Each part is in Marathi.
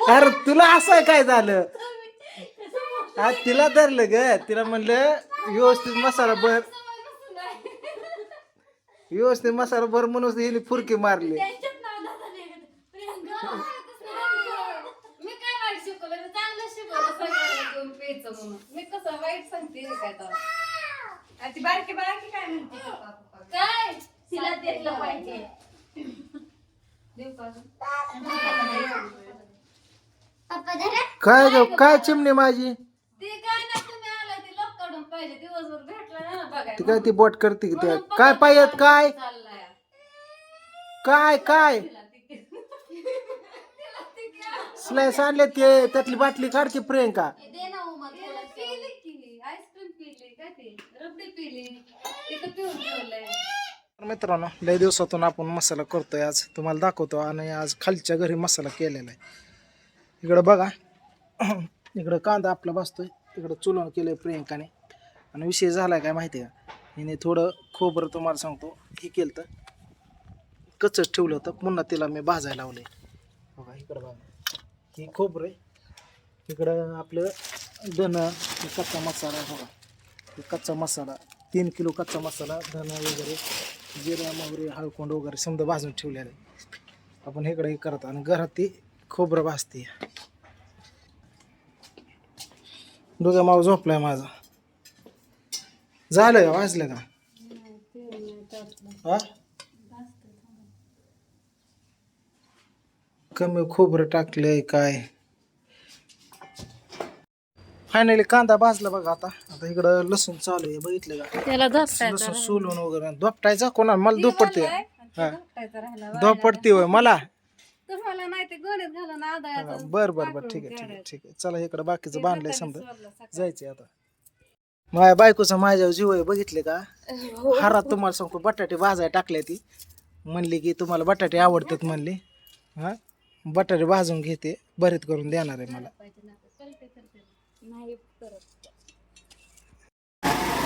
अरे तुला असं काय झालं? आज तिला धरलं ग, तिला म्हणलं व्यवस्थित मसाला भर, व्यवस्थित मसाला भर म्हणून हिने फुरकी मारली. मी काय वाईट शिकवलं, मी चांगलं शिकवलं सगळ्यांना घेऊन प्यायचं म्हणून. मी कसं वाईट सांगते काय तर ती बारकी बारकी काय म्हणते काय तिला देतलं पाहिजे. देऊ का काय ग, काय चिमणी माझी? ते काय नाही, तुम्ही आला ते लोक काढून पाहिजे दिवसभर भेटला ना बघाय. ती काय ती बोट करते की ते काय पाहिजेत? काय काय काय स्लाइस आणले ते, त्यातली बाटली काढ की प्रियंका. दे ना उमा थोडं. पिली की आईस्क्रीम पिली काय ते रबडी पिली तिथं पिऊन ठेवलंय. मित्रांनो, लय दिवसातून आपण मसाला करतोय. आज तुम्हाला दाखवतो. आणि आज खालच्या घरी मसाला केलेला आहे. इकडं बघा, इकडं कांदा आपला भाजतोय, इकडं चुलवण केलंय प्रियंकाने. आणि विषय झालाय काय माहिती आहे का, हिने थोडं खोबरं तुम्हाला सांगतो हे केलं तर कच्चच ठेवलं होतं, पुन्हा तिला मी भाजायला लावलंय. बघा इकडं बघा, ही खोबरं आहे, इकडं आपलं धन कच्चा मसाला. बघा हे कच्चा मसाला 3 किलो कच्चा मसाला, धन वगैरे, जिरा मोहरी हळकुंड वगैरे समजा भाजून ठेवलेलं आहे. आपण इकडे हे करत आणि घरात ती खोबरं भाजते. डोक्या माव झोपलाय माझा. झालं का वाजलं का? हा कमी खोबरं टाकलंय काय. फायनली कांदा भाजला बघा. आता आता इकडं लसूण चालू आहे, बघितलं का? त्याला लसूण सोलून वगैरे धोपटायचा. कोणा मला धूप पडते, हा राहिला धूप पडते होय मला. तुम्हाला नाही ते गोण्यात घालून आदळायचं. बर बर बर ठीक आहे ठीक आहे ठीक आहे. चला इकडं बाकीचं बांधलंय समजा, जायचंय आता. माझ्या बायकोचा माझ्यावर जीव आहे, बघितले का? हारात तुम्हाला सांगतो बटाटे भाजाय टाकले. ती म्हणली की तुम्हाला बटाटे आवडतात म्हणली. हा बटाटे भाजून घेते, भरीत करून देणार आहे मला.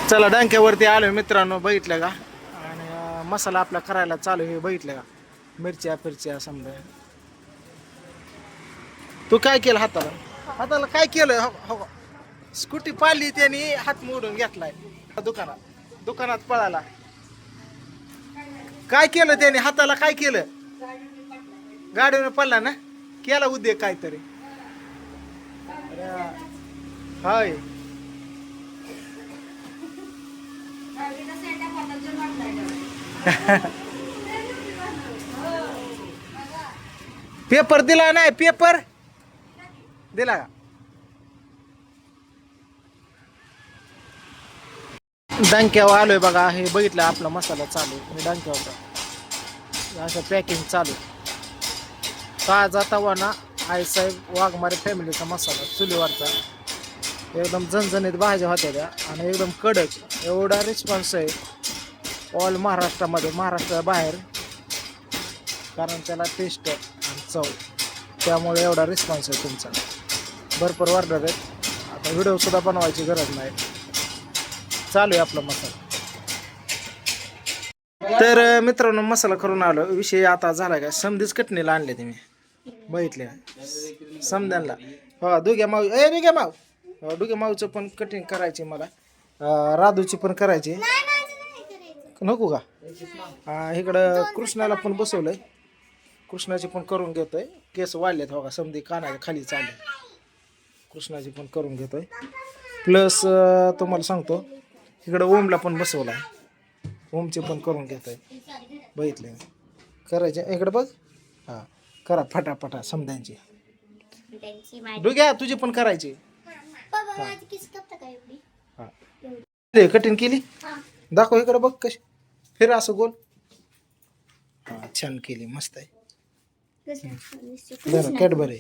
चला डंक्यावरती आलोय मित्रांनो, बघितलं का? आणि मसाला आपला करायला चालू आहे, बघितलं का? मिरच्या फिरच्या समजा. तू काय केलं हाताला? हाताला काय केलं? हो स्कूटी पाळली त्याने, हात मोडून घेतलाय दुकानात पळाला. काय केलं त्याने हाताला? काय केलं? गाडीवर पडला ना, केला उद्योग काहीतरी. हाय पेपर दिला नाही? पेपर दिला का? डंक्यावर आलोय बघा. हे बघितलं आपला मसाला चालू आहे डंक्यावर, असं पॅकिंग चालू. ताजा तवाना आईसाहेब वाघमारे फॅमिलीचा मसाला चुलीवरचा, एकदम झणझणीत भाज्या होत्या त्या आणि एकदम कडक. एवढा रिस्पॉन्स आहे ऑल महाराष्ट्रामध्ये, महाराष्ट्राबाहेर, कारण त्याला टेस्ट आणि चव, त्यामुळे एवढा रिस्पॉन्स आहे तुमचा. भरपूर ऑर्डर आहेत. आता व्हिडिओसुद्धा बनवायची गरज नाही, चालू आहे आपला मसाला. तर मित्रांनो, मसाला करून आलो. विषय आता झाला काय, समधीच कटणीला आणले ते मी, बघितले समद्यांना. हो दुग्या माऊ, दुग्या माऊ, दुग्या माऊचं पण कटिंग करायची मला, राधूची पण करायची. नको का? इकडं कृष्णाला पण बसवलंय, कृष्णाची पण करून घेतोय. केस वाढलेत हो का, समधी कानाच्या खाली चालले. कृष्णाची पण करून घेतोय. प्लस तुम्हाला सांगतो इकडं ओमला पण बसवला आहे, ओमची पण करून घेतोय. बघितले करायचे इकडं बघ. हां करा फटाफटा समध्यांची. डुग्या तुझी पण करायची. हां कटिंग केली, दाखव इकडं बघ कशी. फिर असं गोल. हां छान केली, मस्त आहे. बरं कॅडबरी.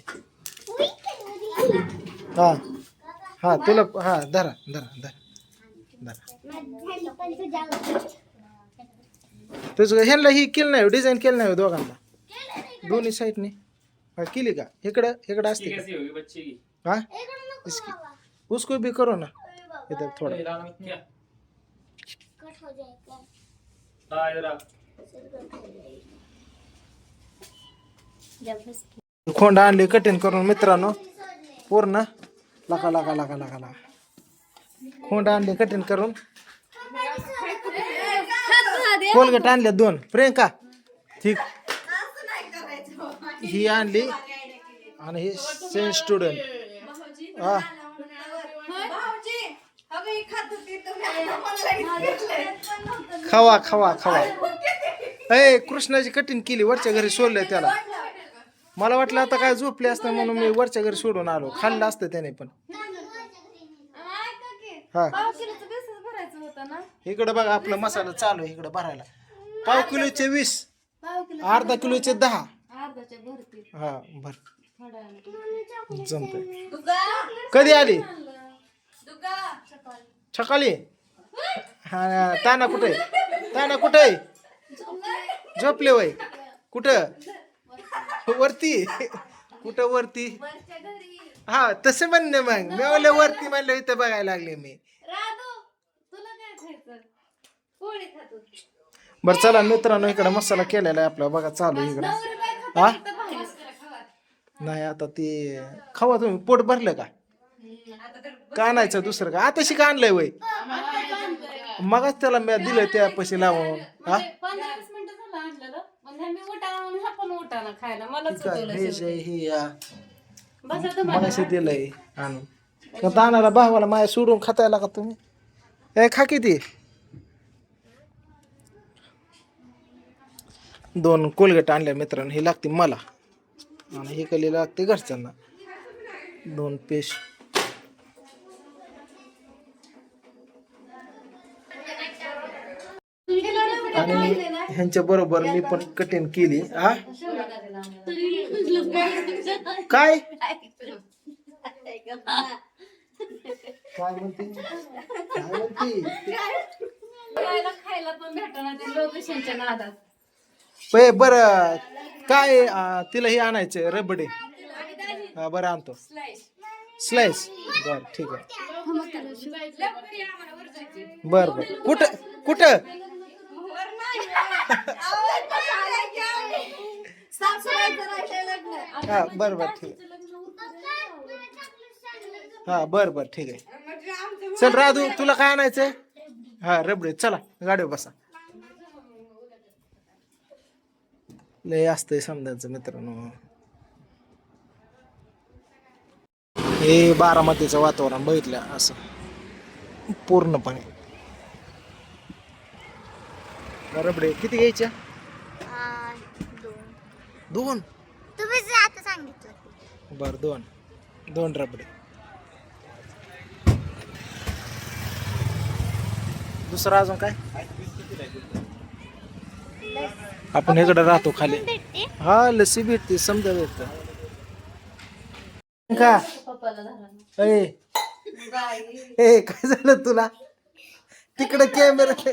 हां हां तुला हां धरा धरा धरा तुझं ह्यांना ही केलं नाही, डिझाईन केलं नाही दोघांना, दोन्ही साईडने. हा केली का? इकडं इकडं असते का? हा उसको भी करो ना इधर थोड़ा. खोंड आणली कटिंग करून मित्रांनो पूर्ण लका लका लका लका लका खोंड आणली कटिंग करून कोलगेट आणल्या 2 प्रियंका ठीक ही आणली आणि ही सेंट स्टुडंट हा खावा खावा खावा ए कृष्णाची कटिंग केली वरच्या घरी सोडलंय त्याला मला वाटलं आता काय झोपले असतं म्हणून मी वरच्या घरी सोडून आलो खाल्लं असतं त्याने पण हा इकडं बघा आपलं मसाला चालू आहे इकडं भरायला पाव किलोचे 20 अर्धा किलोचे 10 हा भर जमतंय कधी आली सकाळी हा ताना कुठे झोपले वय कुठं वरती कुठं वरती हा तसं म्हणणे मग मी म्हणलं वरती म्हणलं इथं बघायला लागले मी बरं चला मित्रांनो इकडे मसाला केलेला आहे आपला बघा चालू इकडं हा नाही आता ते खावा तुम्ही पोट भरलं का आणायचं दुसरं का आता शिका आणलंय वय मगच त्याला मी दिलं त्या पैसे लावून हा मगाशी दिलंय आणून दानाला भावाला माया सोडून खातायला का तुम्ही खा किती 2 कोलगेट आणल्या मित्रांनो हे लागते मला आणि हे कली लागते घरच्यांना 2 पेस्ट आणि ह्यांच्या बरोबर मी पण कटिंग केली हा काय म्हणते खायला पण भेटणार ते लोकेशनच्या नादात बर काय तिला हे आणायचं रबडे हा बरं आणतो स्लाइस बर ठीक आहे बर बर कुठं हा बर बर ठीक आहे हा बर ठीक आहे चल राधू तुला काय आणायचंय हा रबडे चला गाडीवर बसा लय असतंय समजायचं मित्रांनो हे बारामतीचं वातावरण बघितलं असं पूर्णपणे रबडे किती घ्यायच्या 2 तुम्ही आता सांगितलं बर 2 रबडे दुसरं अजून काय आपण इकडे राहतो खाली हा लस्सी भेटते समजा भेटत का ए काय झालं तुला तिकडे कॅमेरा